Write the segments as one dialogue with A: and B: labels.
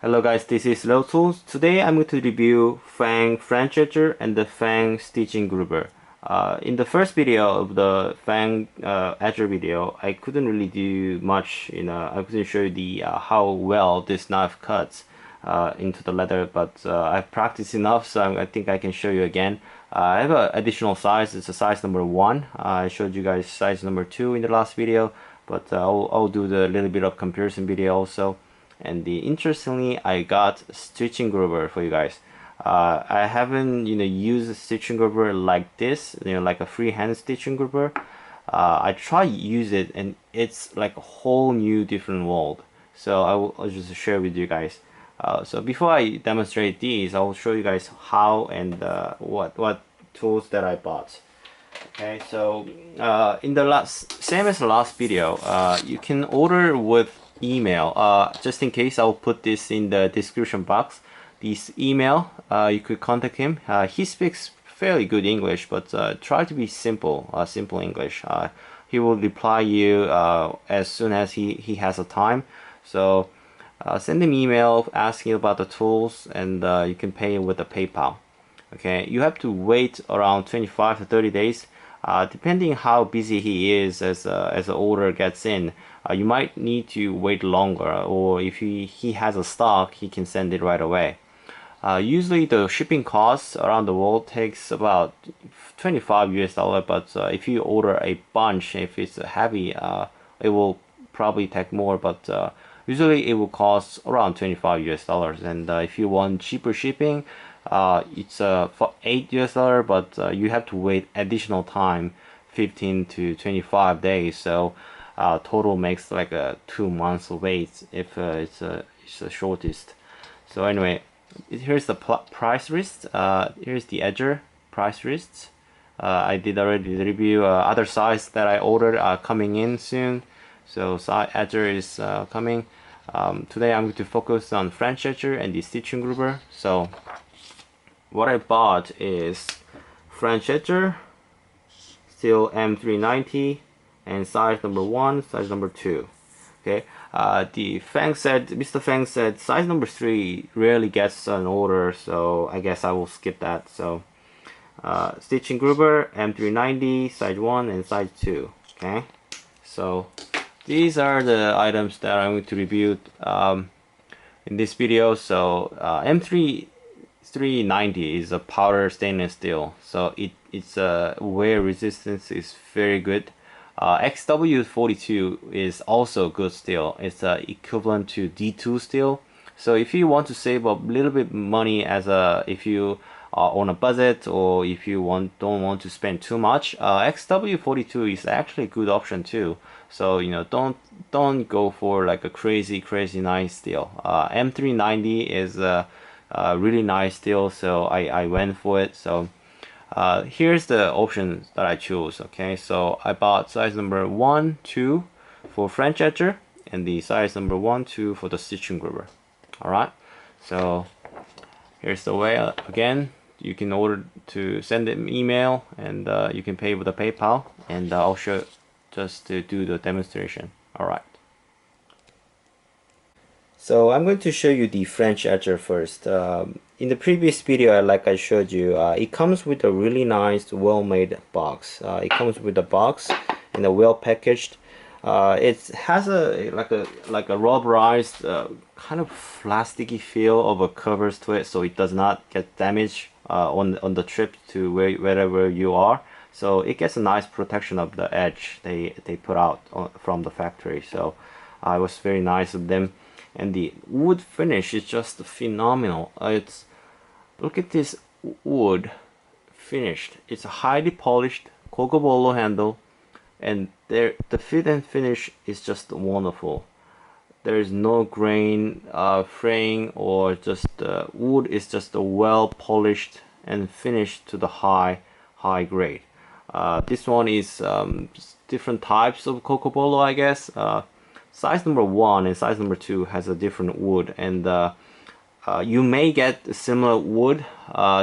A: Hello guys, this is leathertoolz. Today I'm going to review FENG French etcher and the FENG stitching groover. In the first video of the FENG etcher video, I couldn't really do much. I couldn't show you the how well this knife cuts into the leather, but I've practiced enough, so I think I can show you again. I have an additional size. It's a size number 1. I showed you guys size number 2 in the last video, but I'll do the little bit of comparison video also. And interestingly, I got stitching groover for you guys. I haven't used a stitching groover like this, like a freehand stitching groover. I try use it and it's like a whole new different world. So I'll just share with you guys. So before I demonstrate these, I'll show you guys how and what tools that I bought. Okay, so in the same as the last video, you can order with email. Just in case, I'll put this in the description box. This email, you could contact him. He speaks fairly good English, but try to be simple English. He will reply you as soon as he has a time. So send him email asking about the tools, and you can pay with the PayPal. Okay, you have to wait around 25 to 30 days, depending how busy he is as the order gets in. You might need to wait longer, or if he has a stock, he can send it right away. Usually the shipping costs around the world takes about 25 US dollar, but if you order a bunch, if it's heavy, it will probably take more, but usually it will cost around 25 US dollars. And if you want cheaper shipping, it's for 8 US dollar, but you have to wait additional time, 15 to 25 days. So total makes like a 2 months wait if it's the shortest. So anyway, here's the price list. Here's the edger price list. I did already review other size that I ordered are coming in soon. So edger is coming. Today I'm going to focus on French edger and the stitching groover. So what I bought is French edger, still M390, and size number 1, size number 2. Okay, Mr. Feng said size number 3 rarely gets an order, so I guess I will skip that. So stitching groover, M390, size 1 and size 2. Okay, so these are the items that I'm going to review in this video. So M390 is a powder stainless steel, so its wear resistance is very good. XW42 is also good steel. It's equivalent to D2 steel. So if you want to save a little bit money if you are on a budget, or if you don't want to spend too much, XW42 is actually a good option too. So don't go for like a crazy nice steel. M390 is a really nice steel, so I went for it. So here's the options that I chose. Okay, so I bought size number 1, 2 for French etcher, and the size number 1, 2 for the stitching groover. Alright, so here's the way. Again, you can order to send an email, and you can pay with the PayPal, and I'll show just to do the demonstration. Alright, so I'm going to show you the French etcher first. In the previous video, like I showed you, it comes with a really nice, well-made box. It comes with a box and a well packaged. It has like a rubberized kind of plasticky feel of a covers to it, so it does not get damaged on the trip to wherever you are. So it gets a nice protection of the edge they put out from the factory. So it was very nice of them. And the wood finish is just phenomenal. Look at this wood finished. It's a highly polished Cocobolo handle, and the fit and finish is just wonderful. There is no grain, fraying, or just wood is just well polished and finished to the high grade. This one is different types of Cocobolo, I guess. Size number 1 and size number 2 has a different wood, and you may get similar wood.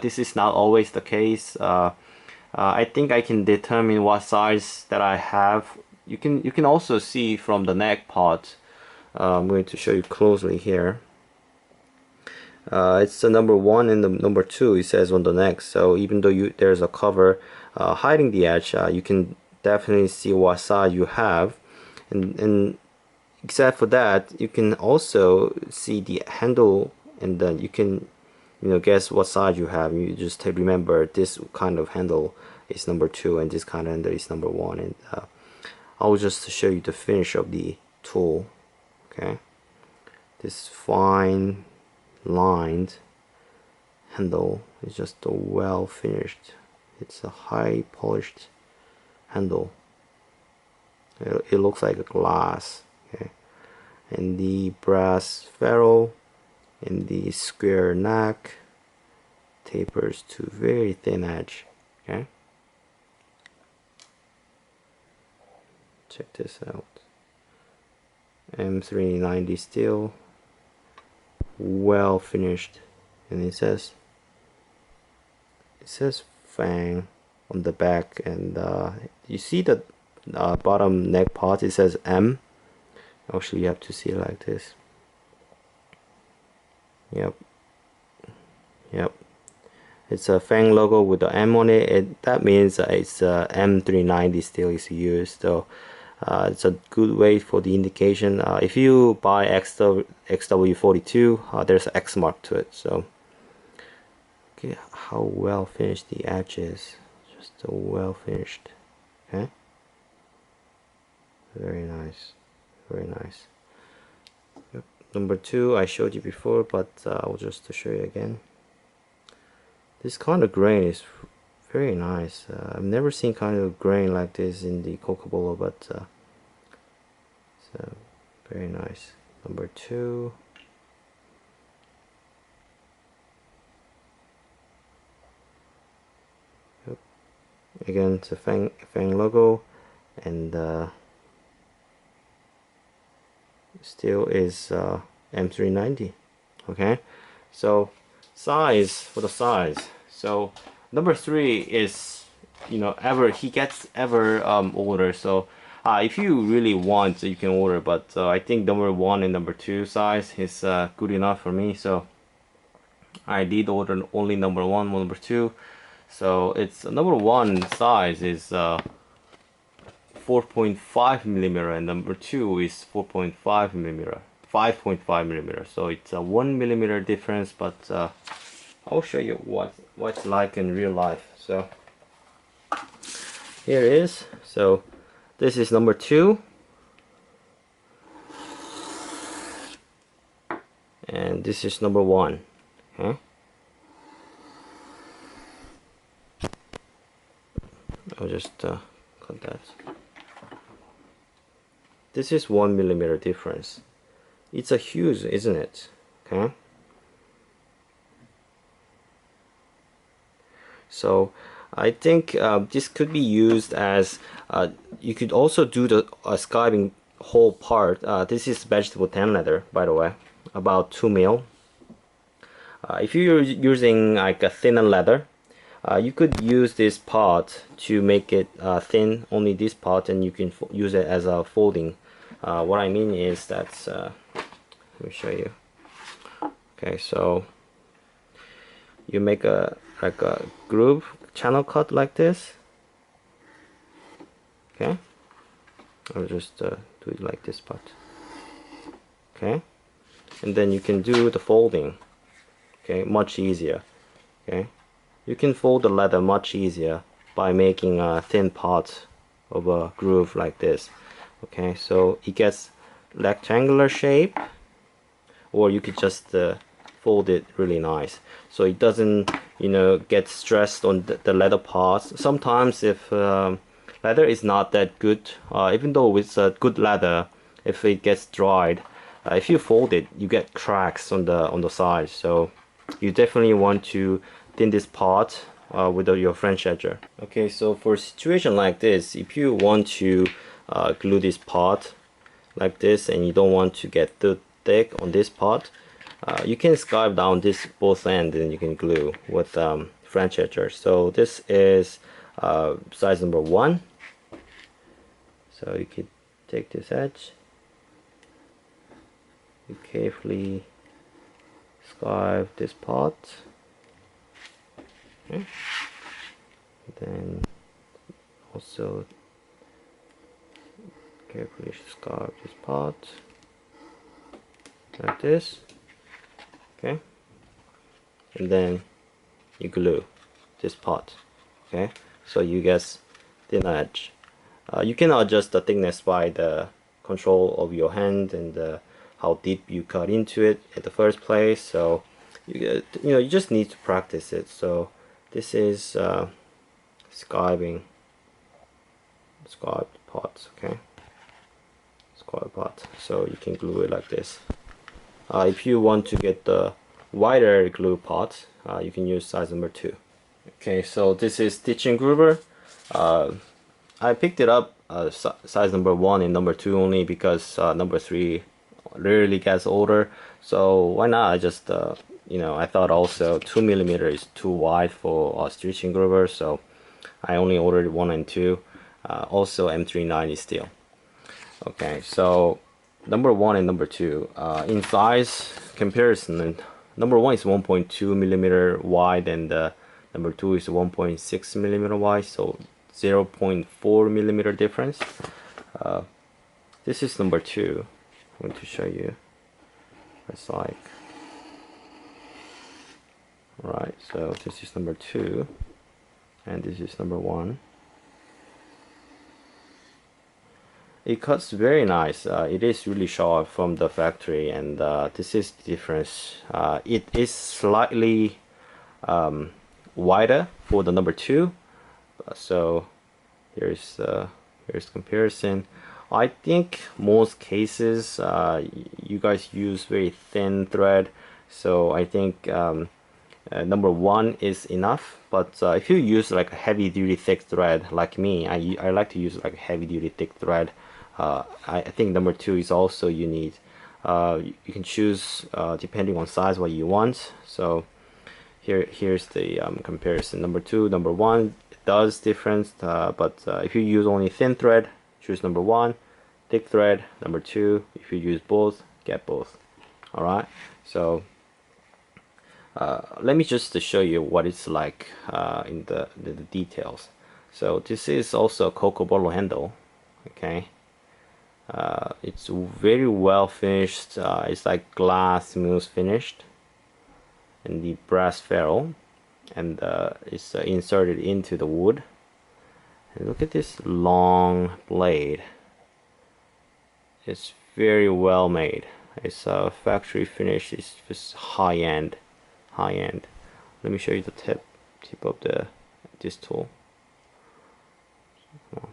A: This is not always the case. I think I can determine what size that I have. You can also see from the neck part. I'm going to show you closely here. It's the number 1 and the number 2, it says on the neck. So even though there's a cover hiding the edge, you can definitely see what size you have. And except for that, you can also see the handle, and then you can guess what size you have. You just remember this kind of handle is number 2 and this kind of handle is number 1. And I'll just show you the finish of the tool. Okay, this fine lined handle is just well finished. It's a high polished handle. It looks like a glass. Okay, and the brass ferrule and the square neck tapers to very thin edge. Okay, check this out. M390 steel, well finished, and it says FENG on the back, and you see the bottom neck part, it says M. Actually you have to see it like this. Yep, it's a FENG logo with the M on it. That means it's M390 steel is used. So it's a good way for the indication. If you buy XW42, there's an X mark to it. So okay, how well finished the edge is. Just so well finished. Okay, very nice, very nice. Yep. Number 2 I showed you before, but I'll just show you again. This kind of grain is very nice. I've never seen kind of grain like this in the Kokobolo, but so very nice. Number 2. Yep. Again, it's a FENG logo, and still is M390. Okay, so size, for the size, so number 3 is he gets ever older. So if you really want, you can order, but I think number 1 and number 2 size is good enough for me. So I did order only number 1, number 2. So it's number 1 size is 4.5 millimeter, and number 2 is 4.5 millimeter, 5.5 millimeter. So it's a 1 millimeter difference, but I'll show you what it's like in real life. So here it is. So this is number 2, and this is number 1. Okay, I'll just cut that. This is 1 millimeter difference. It's a huge, isn't it? Okay, so I think this could be used as you could also do the skyving whole part. This is vegetable tan leather, by the way, about 2 mil. If you're using like a thinner leather, you could use this part to make it thin, only this part, and you can use it as a folding. What I mean is that let me show you. Okay, so you make a groove channel cut like this. Okay, I'll just do it like this part. Okay, and then you can do the folding. Okay, much easier. Okay, you can fold the leather much easier by making a thin part of a groove like this. Okay, so it gets rectangular shape, or you could just fold it really nice, so it doesn't get stressed on the leather parts. Sometimes if leather is not that good, even though it's a good leather, if it gets dried, if you fold it, you get cracks on the sides. So you definitely want to thin this part with your French edger. Okay, so for a situation like this, if you want to glue this part like this, and you don't want to get too thick on this part, you can scarf down this both ends, and you can glue with French edger. So this is size number 1. So you can take this edge, you carefully scarf this part. Okay. Then also carefully scarf this part like this. Okay, and then you glue this part. Okay, so you get thin edge. You can adjust the thickness by the control of your hand and how deep you cut into it at the first place. So you just need to practice it. So this is scarved parts. Okay, scarved part. So you can glue it like this. If you want to get the wider glue part, you can use size number 2. Okay, so this is stitching groover. I picked it up size number 1 and number 2 only because number 3 rarely gets older. So why not? I just I thought also 2mm is too wide for stitching groover, so I only ordered 1 and 2. Also M39 steel. Okay, so number 1 and number 2 in size comparison, number 1 is 1.2mm wide and number 2 is 1.6mm wide, so 0.4mm difference. This is number 2. I'm going to show you. It's like, right, so this is number 2 and this is number 1. It cuts very nice. It is really sharp from the factory, and this is the difference. It is slightly wider for the number 2. So here's comparison. I think most cases you guys use very thin thread, so I think number 1 is enough. But if you use like a heavy duty thick thread like me, I like to use like a heavy duty thick thread. I think number 2 is also you need. You can choose depending on size what you want. So here's the comparison. Number 2, number 1 does difference, but if you use only thin thread, choose number 1. Thick thread, number 2. If you use both, get both. Alright, so let me just show you what it's like in the details. So this is also a cocoa bottle handle. Okay, it's very well finished. It's like glass smooth finished, and the brass ferrule, and it's inserted into the wood. And look at this long blade. It's very well made. It's a factory finish. It's just high end. Let me show you the tip of this tool. Come on.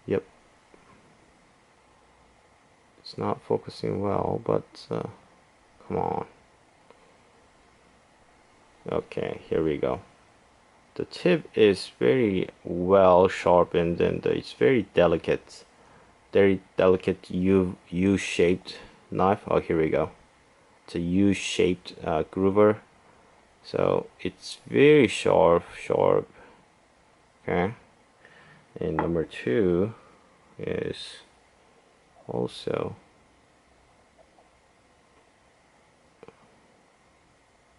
A: Yep. It's not focusing well, but come on. Okay, here we go. The tip is very well sharpened, and it's very delicate U-shaped knife. Oh, here we go. It's a U-shaped groover, so it's very sharp. Okay, and number 2 is also,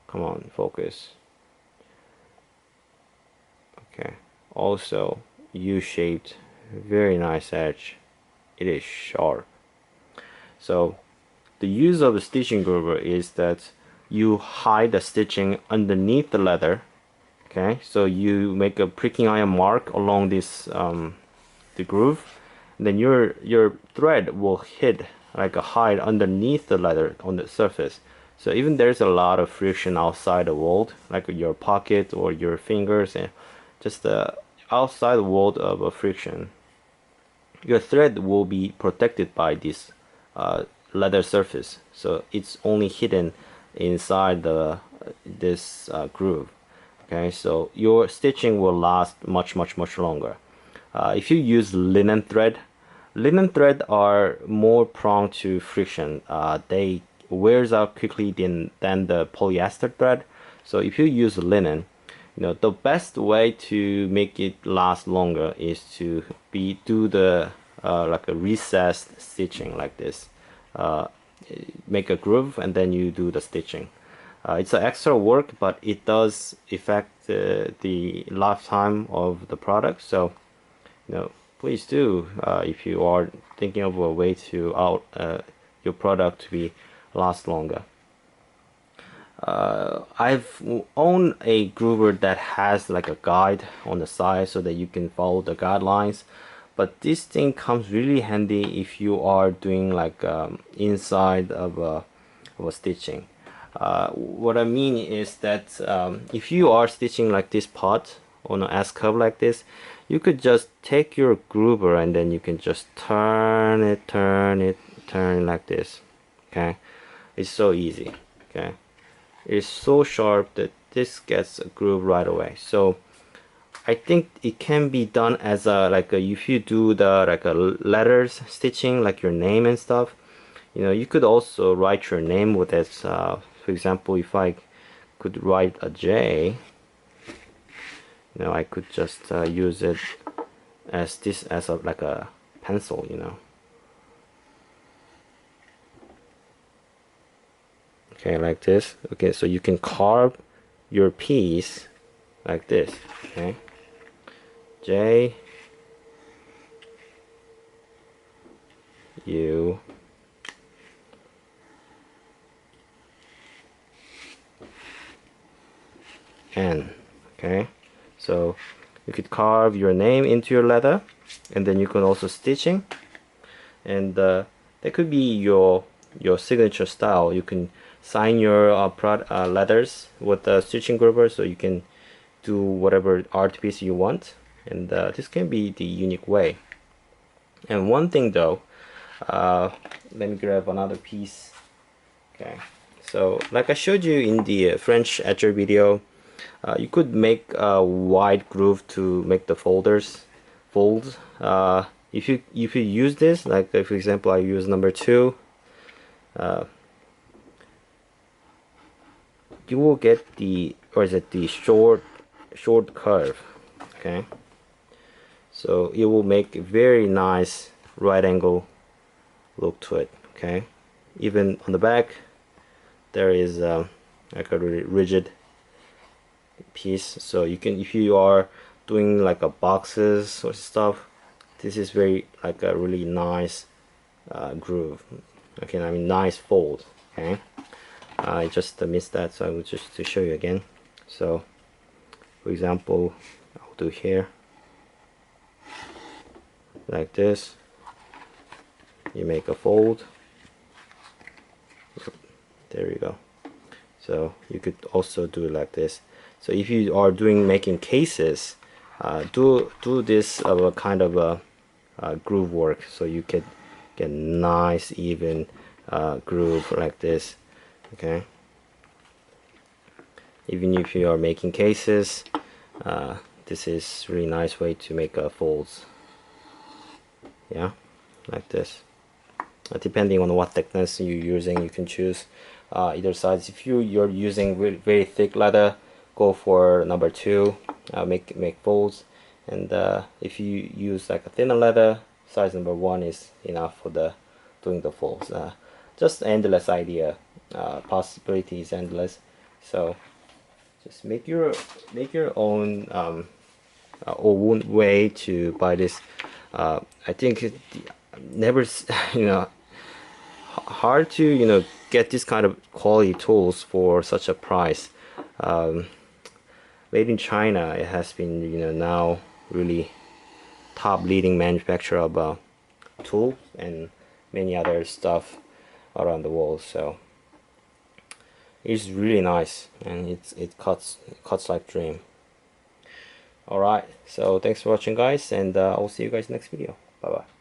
A: come on, focus. Okay, also U-shaped, very nice edge. It is sharp. So the use of a stitching groover is that you hide the stitching underneath the leather. Okay, so you make a pricking iron mark along this the groove, and then your thread will hide underneath the leather on the surface. So even there's a lot of friction outside the mold, like your pocket or your fingers, and just the outside the mold of a friction, your thread will be protected by this leather surface, so it's only hidden inside this groove. Okay, so your stitching will last much longer. If you use linen thread are more prone to friction. They wears out quickly than the polyester thread. So if you use linen, the best way to make it last longer is to do the like a recessed stitching like this. uh, make a groove and then you do the stitching. It's an extra work, but it does affect the lifetime of the product. So please do, if you are thinking of a way to your product to be last longer. I've owned a groover that has like a guide on the side so that you can follow the guidelines, but this thing comes really handy if you are doing like inside of a stitching. What I mean is that if you are stitching like this part on an S curve like this, you could just take your groover and then you can just turn it like this. Okay, it's so easy. Okay, it's so sharp that this gets a groove right away. So I think it can be done as a if you do the like a letters stitching, like your name and stuff, you could also write your name with this. For example, if I could write a J, I could just use it as this as like a pencil, okay, like this. Okay, so you can carve your piece like this. Okay, J U N. Okay, so you could carve your name into your leather, and then you can also stitching, and that could be your signature style. You can sign your letters with the stitching groover, so you can do whatever art piece you want, and this can be the unique way. And one thing though, let me grab another piece. Okay, so like I showed you in the French etcher video, you could make a wide groove to make the folds. If you use this, like for example I use number 2, you will get the short curve. Okay, so it will make a very nice right angle look to it. Okay, even on the back there is like a really rigid piece, so you can, if you are doing like a boxes or stuff, this is very like a really nice groove. Okay, I mean nice fold. Okay, I just missed that, so I will just to show you again. So for example, I'll do here like this. You make a fold. There you go. So you could also do it like this. So if you are making cases, do this kind of a groove work, so you could get nice even groove like this. Okay, even if you are making cases, this is really nice way to make folds. Yeah, like this. Depending on what thickness you're using, you can choose either sides. If you're using very thick leather, go for number 2, make folds. And if you use like a thinner leather, size number 1 is enough for doing the folds. Just endless idea, possibilities endless. So just make your own way to buy this. I think never hard to get this kind of quality tools for such a price. Made in China, it has been now really top leading manufacturer of tool and many other stuff around the world. So it's really nice, and it cuts like dream. Alright, so thanks for watching guys, and I'll see you guys next video. Bye bye.